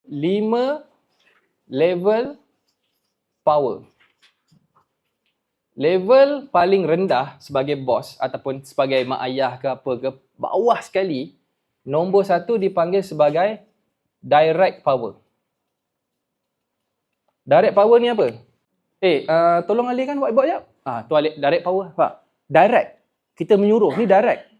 5 level power. Level paling rendah sebagai bos ataupun sebagai mak ayah ke apa ke, bawah sekali, nombor 1 dipanggil sebagai direct power. Direct power ni apa? Tolong alihkan whiteboard jap. Tu direct power. Pak. Direct. Kita menyuruh. Ni direct.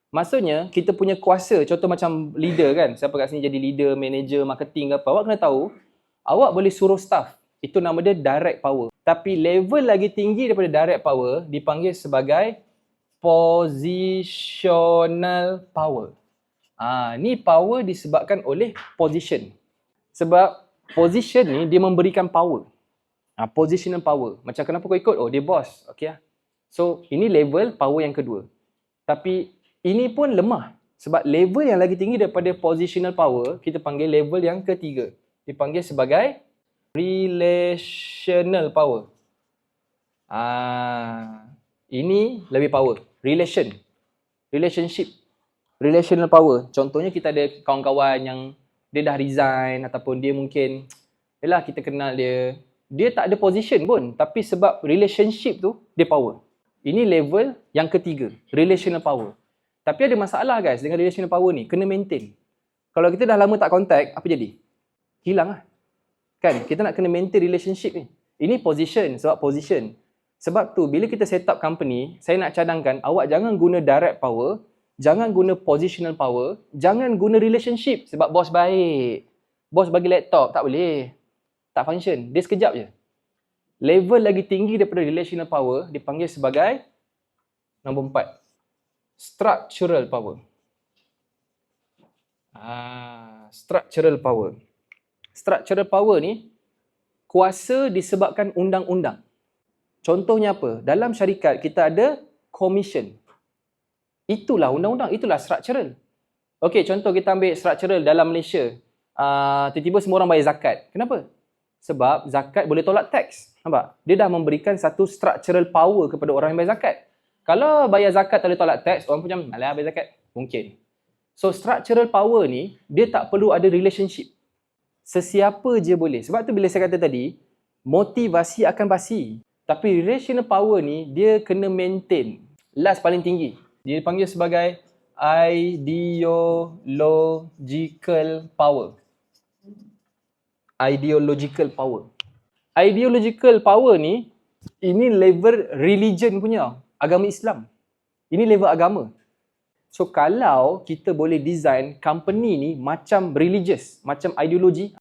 Maksudnya, kita punya kuasa. Contoh macam leader kan. Siapa kat sini jadi leader, manager, marketing ke apa. Awak kena tahu, awak boleh suruh staff. Itu nama dia direct power. Tapi level lagi tinggi daripada direct power dipanggil sebagai positional power. Ni power disebabkan oleh position. Sebab position ni dia memberikan power. Positional power. Macam kenapa kau ikut? Dia boss. Okay lah. So, ini level power yang kedua. Tapi, ini pun lemah. Sebab level yang lagi tinggi daripada positional power, kita panggil level yang ketiga. Dipanggil sebagai relational power. Ini lebih power. Relationship. Relational power. Contohnya kita ada kawan-kawan yang dia dah resign ataupun dia mungkin, yelah kita kenal dia. Dia tak ada position pun. Tapi sebab relationship tu, dia power. Ini level yang ketiga. Relational power. Tapi ada masalah guys dengan relational power ni. Kena maintain. Kalau kita dah lama tak contact, apa jadi? Hilang lah. Kan? Kita nak kena maintain relationship ni. Ini position. Sebab position. Sebab tu, bila kita set up company, saya nak cadangkan, awak jangan guna direct power, jangan guna positional power, jangan guna relationship. Sebab bos baik. Bos bagi laptop, tak boleh. Tak function. Dia sekejap je. Level lagi tinggi daripada relational power dipanggil sebagai nombor 4. Structural power. Structural power. Structural power ni kuasa disebabkan undang-undang. Contohnya apa? Dalam syarikat kita ada commission. Itulah undang-undang, itulah structural. Okey, contoh kita ambil structural dalam Malaysia. Tiba-tiba semua orang bayar zakat. Kenapa? Sebab zakat boleh tolak teks. Nampak? Dia dah memberikan satu structural power kepada orang yang bayar zakat. Kalau bayar zakat tak boleh tolak teks, orang pun macam, alah bayar zakat. Mungkin. So, structural power ni, dia tak perlu ada relationship. Sesiapa je boleh. Sebab tu bila saya kata tadi, motivasi akan basi. Tapi relational power ni, dia kena maintain. Last paling tinggi. Dia dipanggil sebagai ideological power. Ideological power. Ideological power ni, ini level religion punya, agama Islam. Ini level agama. So kalau kita boleh design company ni macam religious, macam ideologi,